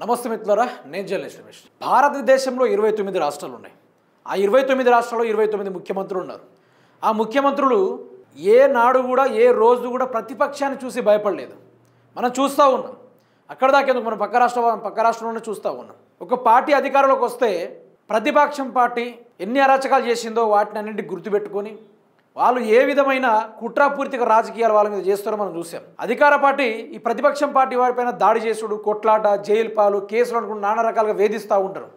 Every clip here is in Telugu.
నమస్తే మిత్రులారా, నేను జర్నలిస్ట్ రమేష్. భారతదేశంలో 29 రాష్ట్రాలు ఉన్నాయి. ఆ 29 రాష్ట్రాల్లో 29 ముఖ్యమంత్రులు ఉన్నారు. ఆ ముఖ్యమంత్రులు ఏ నాడు కూడా ఏ రోజు కూడా ప్రతిపక్షాన్ని చూసి భయపడలేదు. మనం చూస్తూ ఉన్నాం. అక్కడ దాకేందుకు మనం పక్క రాష్ట్రంలోనే చూస్తూ ఉన్నాం. ఒక పార్టీ అధికారంలోకి వస్తే ప్రతిపక్షం పార్టీ ఎన్ని అరాచకాలు చేసిందో వాటిని అన్నింటినీ గుర్తుపెట్టుకొని వాళ్ళు ఏ విధమైన కుట్రాపూరిత రాజకీయాలు వాళ్ళ మీద చేస్తారో మనం చూసాం. అధికార పార్టీ ఈ ప్రతిపక్షం పార్టీ వారిపైన దాడి చేసుడు, కొట్లాట, జైలు పాలు, కేసులు అనుకుంటూ నానా రకాలుగా వేధిస్తూ ఉంటారు.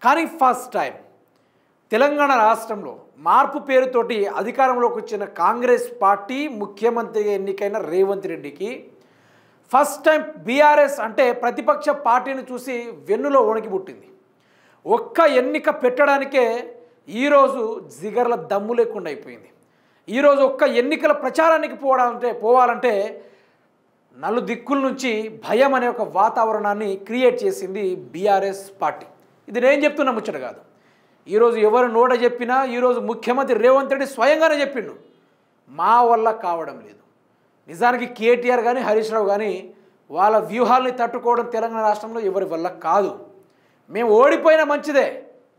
కానీ ఫస్ట్ టైం తెలంగాణ రాష్ట్రంలో మార్పు పేరుతోటి అధికారంలోకి వచ్చిన కాంగ్రెస్ పార్టీ ముఖ్యమంత్రిగా ఎన్నికైన రేవంత్ రెడ్డికి ఫస్ట్ టైం బీఆర్ఎస్ అంటే ప్రతిపక్ష పార్టీని చూసి వెన్నులో వణికి పుట్టింది. ఒక్క ఎన్నిక పెట్టడానికే ఈరోజు జిగర్ల దమ్ము లేకుండా అయిపోయింది. ఈరోజు ఒక్క ఎన్నికల ప్రచారానికి పోవాలంటే నలు దిక్కుల నుంచి భయం అనే ఒక వాతావరణాన్ని క్రియేట్ చేసింది బీఆర్ఎస్ పార్టీ. ఇది నేను చెప్తున్న ముచ్చట కాదు. ఈరోజు ఎవరు నోట చెప్పినా ఈరోజు ముఖ్యమంత్రి రేవంత్ రెడ్డి స్వయంగానే చెప్పిండు, మా వల్ల కావడం లేదు. నిజానికి కేటీఆర్ కానీ హరీష్ రావు కానీ వాళ్ళ వ్యూహాల్ని తట్టుకోవడం తెలంగాణ రాష్ట్రంలో ఎవరి వల్ల కాదు. మేము ఓడిపోయినా మంచిదే,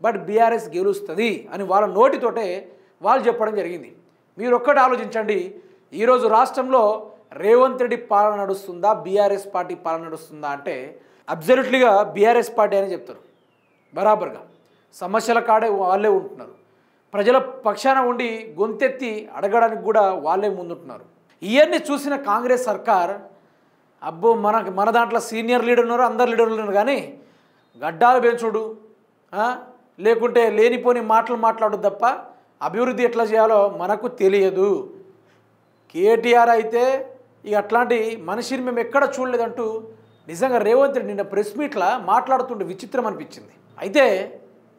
బట్ బీఆర్ఎస్ గెలుస్తుంది అని వాళ్ళ నోటితోటే వాళ్ళు చెప్పడం జరిగింది. మీరు ఒక్కటి ఆలోచించండి, ఈరోజు రాష్ట్రంలో రేవంత్ రెడ్డి పాలన నడుస్తుందా, బీఆర్ఎస్ పార్టీ పాలన నడుస్తుందా అంటే అబ్జల్యూట్లీగా బీఆర్ఎస్ పార్టీ అని చెప్తారు. బరాబర్గా సమస్యల కాడే వాళ్ళే ఉంటున్నారు. ప్రజల పక్షాన ఉండి గొంతెత్తి అడగడానికి కూడా వాళ్ళే ముందుంటున్నారు. ఇవన్నీ చూసిన కాంగ్రెస్ సర్కార్ అబ్బో మన దాంట్లో సీనియర్ లీడర్ ఉన్నారు, అందరు లీడర్లు ఉన్నారు, కానీ గడ్డాలు పెంచుడు లేకుంటే లేనిపోని మాటలు మాట్లాడు తప్ప అభివృద్ధి ఎట్లా చేయాలో మనకు తెలియదు. కేటీఆర్ అయితే ఇక అట్లాంటి మనిషిని మేము ఎక్కడ చూడలేదంటూ నిజంగా రేవంత్ రెడ్డి నిన్న ప్రెస్ మీట్లా మాట్లాడుతుంటే విచిత్రం అనిపించింది. అయితే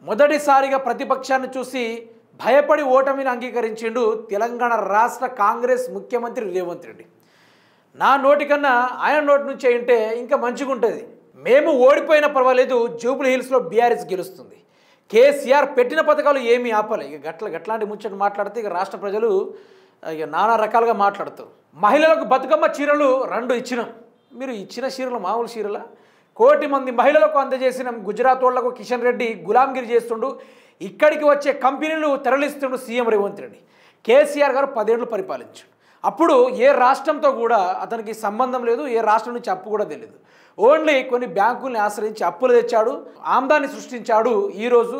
మొదటిసారిగా ప్రతిపక్షాన్ని చూసి భయపడి ఓటమిని అంగీకరించిండు తెలంగాణ రాష్ట్ర కాంగ్రెస్ ముఖ్యమంత్రి రేవంత్ రెడ్డి. నా నోటి కన్నా ఆయన నోటి నుంచి అయింటే ఇంకా మంచిగా ఉంటుంది. మేము ఓడిపోయినా పర్వాలేదు, జూబ్లీ హిల్స్లో బీఆర్ఎస్ గెలుస్తుంది. కేసీఆర్ పెట్టిన పథకాలు ఏమీ ఆపలే. ఇక గట్లాంటి ముచ్చట మాట్లాడితే ఇక రాష్ట్ర ప్రజలు ఇక నానా రకాలుగా మాట్లాడతారు. మహిళలకు బతుకమ్మ చీరలు 2 ఇచ్చినాం. మీరు ఇచ్చిన చీరలు మామూలు చీరల 1 కోటి మంది మహిళలకు అందజేసిన గుజరాత్ వాళ్లకు కిషన్ రెడ్డి గులాంగిరి చేస్తుండు. ఇక్కడికి వచ్చే కంపెనీలు తరలిస్తుండు సీఎం రేవంత్ రెడ్డి. కేసీఆర్ గారు 10 ఏళ్ళు పరిపాలించాడు. అప్పుడు ఏ రాష్ట్రంతో కూడా అతనికి సంబంధం లేదు, ఏ రాష్ట్రం నుంచి అప్పు కూడా తెలియదు. ఓన్లీ కొన్ని బ్యాంకుల్ని ఆశ్రయించి అప్పులు తెచ్చాడు, ఆమ్దాన్ని సృష్టించాడు. ఈరోజు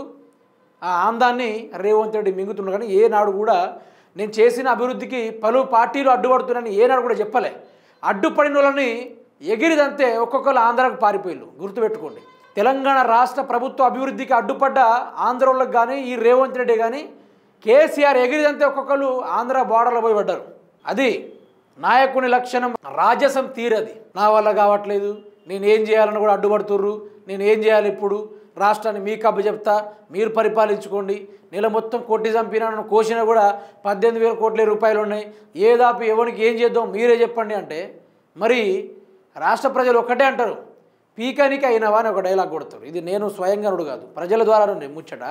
ఆ ఆమ్దాన్ని రేవంత్ రెడ్డి మింగుతున్నాడు. కానీ ఏనాడు కూడా నేను చేసిన అభివృద్ధికి పలు పార్టీలు అడ్డుపడుతున్నాయని ఏనాడు కూడా చెప్పలే. అడ్డుపడిన వాళ్ళని ఎగిరిదంతే ఒక్కొక్కరు ఆంధ్రాకు పారిపోయిళ్ళు. గుర్తుపెట్టుకోండి, తెలంగాణ రాష్ట్ర ప్రభుత్వ అభివృద్ధికి అడ్డుపడ్డ ఆంధ్రోళ్ళకి కానీ ఈ రేవంత్ రెడ్డి కానీ కేసీఆర్ ఎగిరిదంతే ఒక్కొక్కరు ఆంధ్ర బార్డర్లో పోయి పడ్డారు. అది నాయకుని లక్షణం, రాజసం తీరది. నా వల్ల కావట్లేదు, నేను ఏం చేయాలని కూడా అడ్డుపడుతుర్రు, నేను ఏం చేయాలి, ఇప్పుడు రాష్ట్రాన్ని మీకు అప్పచెప్తా, మీరు పరిపాలించుకోండి, నెల మొత్తం కొట్టి చంపినా కోసినా కూడా 18,000 కోట్ల రూపాయలు ఉన్నాయి, ఏదాపి ఎవరికి ఏం చేద్దాం మీరే చెప్పండి అంటే మరి రాష్ట్ర ప్రజలు ఒక్కటే అంటారు, పీకనికి అయినవా అని ఒక డైలాగ్ కొడతారు. ఇది నేను స్వయంగా కాదు, ప్రజల ద్వారా ముచ్చట.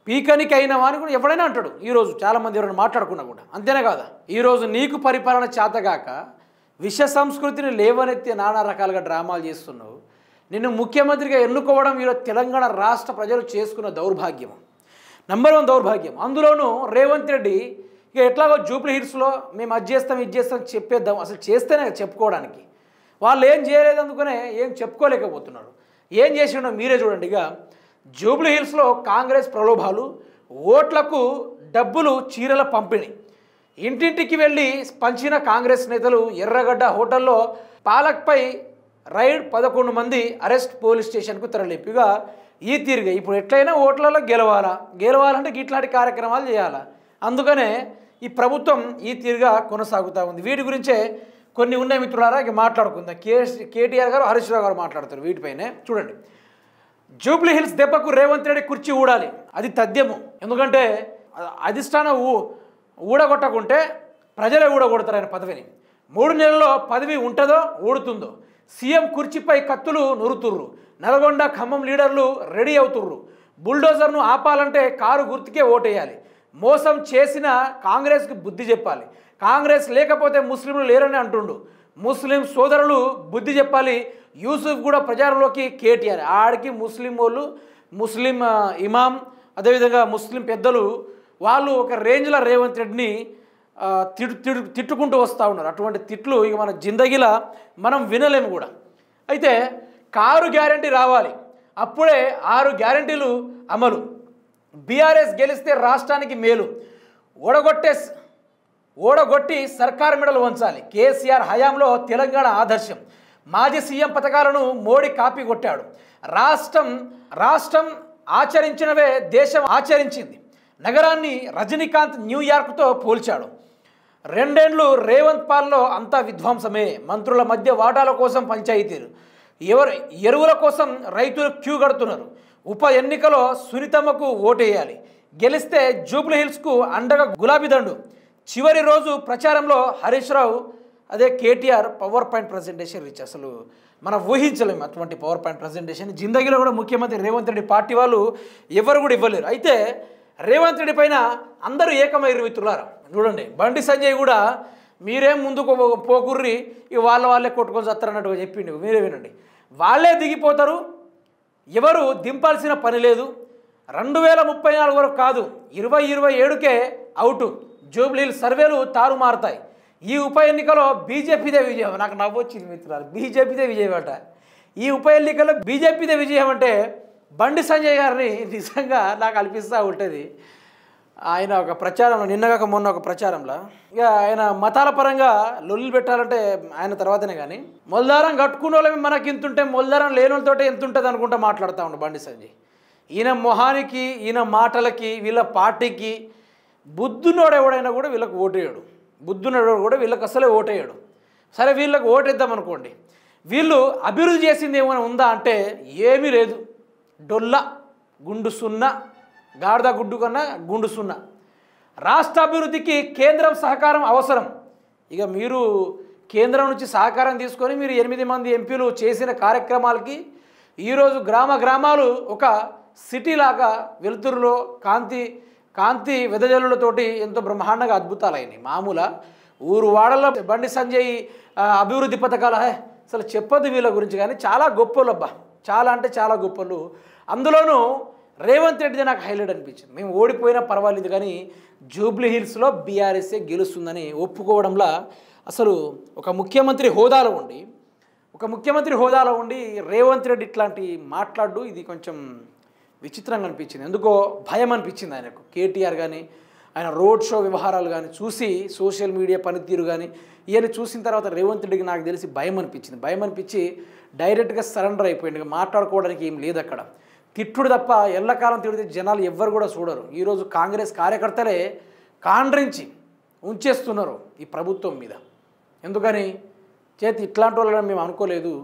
పీకనికి అయినవా అని కూడా ఎవడైనా అంటాడు. ఈరోజు చాలామంది ఎవరైనా మాట్లాడుకున్నా కూడా అంతేనే కాదా. ఈరోజు నీకు పరిపాలన చేతగాక విష సంస్కృతిని లేవనెత్తి నానా రకాలుగా డ్రామాలు చేస్తున్నావు. నిన్ను ముఖ్యమంత్రిగా ఎన్నుకోవడం ఈరోజు తెలంగాణ రాష్ట్ర ప్రజలు చేసుకున్న దౌర్భాగ్యం, నంబర్ 1 దౌర్భాగ్యం. అందులోనూ రేవంత్ రెడ్డి ఇక ఎట్లాగో జూబ్లీ హిల్స్లో మేము అది చేస్తాం ఇది చేస్తాం చెప్పేద్దాం, అసలు చేస్తేనే చెప్పుకోవడానికి. వాళ్ళు ఏం చేయలేదు, అందుకనే ఏం చెప్పుకోలేకపోతున్నారు. ఏం చేసిండో మీరే చూడండి. ఇక జూబ్లీ హిల్స్లో కాంగ్రెస్ ప్రలోభాలు, ఓట్లకు డబ్బులు, చీరల పంపిణీ, ఇంటింటికి వెళ్ళి పంచిన కాంగ్రెస్ నేతలు. ఎర్రగడ్డ హోటల్లో పాలక్పై రైడ్, 11 మంది అరెస్ట్, పోలీస్ స్టేషన్కు తరలింపుగా. ఈ తీరుగా ఇప్పుడు ఎట్లయినా ఓట్లలో గెలవాలంటే ఇట్లాంటి కార్యక్రమాలు చేయాలా. అందుకనే ఈ ప్రభుత్వం ఈ తీరుగా కొనసాగుతూ ఉంది. వీటి గురించే కొన్ని ఉన్నాయి మిత్రులారా, ఇక మాట్లాడుకుందాం. కేటీఆర్ గారు, హరీష్ రావు గారు మాట్లాడతారు వీటిపైనే. చూడండి, జూబ్లీ హిల్స్ దెబ్బకు రేవంత్ రెడ్డి కుర్చీ ఊడాలి, అది తథ్యము. ఎందుకంటే అధిష్టానం ఊడగొట్టకుంటే ప్రజలే ఊడగొడతారు ఆయన పదవిని. 3 నెలల్లో పదవి ఉంటుందో ఊడుతుందో. సీఎం కుర్చీపై కత్తులు నురుతుర్రు, నల్గొండ ఖమ్మం లీడర్లు రెడీ అవుతుర్రు. బుల్డోజర్ను ఆపాలంటే కారు గుర్తుకే ఓటేయాలి. మోసం చేసిన కాంగ్రెస్కి బుద్ధి చెప్పాలి. కాంగ్రెస్ లేకపోతే ముస్లింలు లేరని అంటుండు. ముస్లిం సోదరులు బుద్ధి చెప్పాలి. యూసుఫ్ కూడా ప్రచారంలోకి కేటీఆర్ ఆడికి ముస్లిం వాళ్ళు ముస్లిం ఇమాం అదేవిధంగా ముస్లిం పెద్దలు వాళ్ళు ఒక రేంజ్లో రేవంత్ రెడ్డిని తిట్టుకుంటూ వస్తూ ఉన్నారు. అటువంటి తిట్లు ఇక మన జిందగీలో మనం వినలేము కూడా. అయితే కారు గ్యారంటీ రావాలి, అప్పుడే 6 గ్యారంటీలు అమలు. బీఆర్ఎస్ గెలిస్తే రాష్ట్రానికి మేలు, ఓడగొట్టి సర్కారు మెడలు వంచాలి. కేసీఆర్ హయాంలో తెలంగాణ ఆదర్శం, మాజీ సీఎం పథకాలను మోడీ కాపీ కొట్టాడు. రాష్ట్రం ఆచరించినవే దేశం ఆచరించింది. నగరాన్ని రజనీకాంత్ న్యూయార్క్తో పోల్చాడు. 2 ఏళ్లు రేవంత్ పాలనలో అంతా విధ్వంసమే. మంత్రుల మధ్య వాటాల కోసం పంచాయతీలు, ఎరువుల కోసం రైతులు క్యూ కడుతున్నారు. ఉప ఎన్నికలో సునీతమ్మకు ఓటేయాలి, గెలిస్తే జూబ్లీ హిల్స్కు అండగా గులాబీ దండు. చివరి రోజు ప్రచారంలో హరీష్ రావు అదే KTR power point presentation reach. అసలు మనం ఊహించలేము అటువంటి పవర్ పాయింట్ ప్రజెంటేషన్. జిందగీలో కూడా ముఖ్యమంత్రి రేవంత్ రెడ్డి పార్టీ వాళ్ళు ఎవరు కూడా ఇవ్వలేరు. అయితే రేవంత్ రెడ్డి పైన అందరూ ఏకమై మిత్రులారా చూడండి. బండి సంజయ్ కూడా మీరేం ముందుకు పోకుర్రి, ఇక వాళ్ళే కొట్టుకొని వస్తారన్నట్టుగా చెప్పిండు. మీరే వినండి, వాళ్ళే దిగిపోతారు, ఎవరు దింపాల్సిన పని లేదు. 2034 వరకు కాదు, 2027కే అవుటు. జూబ్లీహిల్స్ సర్వేలు తారుమారుతాయి. ఈ ఉప ఎన్నికలో బీజేపీదే విజయం. నాకు నవ్వొచ్చింది మిత్రులారు, బీజేపీదే విజయం అట. ఈ ఉప ఎన్నికల్లో బీజేపీదే విజయం అంటే బండి సంజయ్ గారిని నిజంగా నాకు అనిపిస్తూ ఉంటుంది. ఆయన ఒక ప్రచారంలో నిన్నగాక మొన్న ఒక ప్రచారంలో ఇక ఆయన మతాల పరంగా లొల్లు పెట్టాలంటే ఆయన తర్వాతనే కానీ మొలదారం కట్టుకున్న వాళ్ళమే మనకి ఇంత ఉంటే మొలదారం లేని వాళ్ళతో ఎంత ఉంటుంది అనుకుంటా మాట్లాడుతూ ఉండు బండి సంజయ్. ఈయన మొహానికి ఈయన మాటలకి వీళ్ళ పార్టీకి బుద్ధునోడు ఎవడైనా కూడా వీళ్ళకి ఓటేయడు. బుద్ధునోడు కూడా వీళ్ళకి అసలే ఓటేయడు. సరే వీళ్ళకి ఓటేద్దాం అనుకోండి, వీళ్ళు అభివృద్ధి చేసింది ఏమైనా ఉందా అంటే ఏమీ లేదు. డొల్ల గుండు సున్నా, గాడిద గుడ్డు కన్నా గుండు సున్నా. రాష్ట్ర అభివృద్ధికి కేంద్రం సహకారం అవసరం. ఇక మీరు కేంద్రం నుంచి సహకారం తీసుకొని మీరు 8 మంది ఎంపీలు చేసిన కార్యక్రమాలకి ఈరోజు గ్రామాలు ఒక సిటీలాగా వెలుతురులో కాంతి వెదజల్లులతోటి ఎంతో బ్రహ్మాండంగా అద్భుతాలు అయినాయి. మామూలు ఊరు వాడల్లో బండి సంజయ్ అభివృద్ధి పథకాలు అసలు చెప్పొద్దు వీళ్ళ గురించి. కానీ చాలా గొప్పలు అబ్బా, చాలా అంటే చాలా గొప్పలు. అందులోనూ రేవంత్ రెడ్డిది నాకు హైలైట్ అనిపించింది. మేము ఓడిపోయినా పర్వాలేదు కానీ జూబ్లీ హిల్స్లో బీఆర్ఎస్ఏ గెలుస్తుందని ఒప్పుకోవడంలో అసలు ఒక ముఖ్యమంత్రి హోదాలో ఉండి రేవంత్ రెడ్డి ఇట్లాంటి మాట్లాడు ఇది కొంచెం విచిత్రంగా అనిపించింది. ఎందుకో భయం అనిపించింది ఆయనకు. కేటీఆర్ కానీ ఆయన రోడ్ షో వ్యవహారాలు కానీ చూసి సోషల్ మీడియా పనితీరు కానీ ఇవన్నీ చూసిన తర్వాత రేవంత్ రెడ్డికి నాకు తెలిసి భయం అనిపించి డైరెక్ట్గా సరెండర్ అయిపోయింది. మాట్లాడుకోవడానికి ఏం లేదు అక్కడ. తిట్టుడు తప్ప ఎల్లకాలం తిడితే జనాలు ఎవ్వరు కూడా చూడరు. ఈరోజు కాంగ్రెస్ కార్యకర్తలే కాండ్రించి ఉంచేస్తున్నారు ఈ ప్రభుత్వం మీద. ఎందుకని ఇట్లాంటి వాళ్ళని మేము అనుకోలేదు.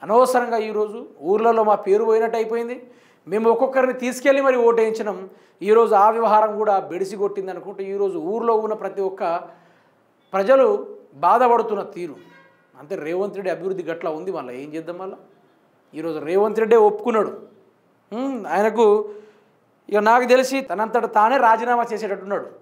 అనవసరంగా ఈరోజు ఊర్లలో మా పేరు పోయినట్టు అయిపోయింది. మేము ఒక్కొక్కరిని తీసుకెళ్ళి మరి ఓటేయించినాం. ఈరోజు ఆ వ్యవహారం కూడా బెడిసి కొట్టింది అనుకుంటే ఈరోజు ఊర్లో ఉన్న ప్రతి ఒక్క ప్రజలు బాధపడుతున్న తీరు అంతే. రేవంత్ రెడ్డి అభివృద్ధి గట్లా ఉంది, మళ్ళీ ఏం చేద్దాం. మళ్ళీ ఈరోజు రేవంత్ రెడ్డే ఒప్పుకున్నాడు. ఆయనకు ఇక నాకు తెలిసి తనంతట తానే రాజీనామా చేసేటట్టున్నాడు.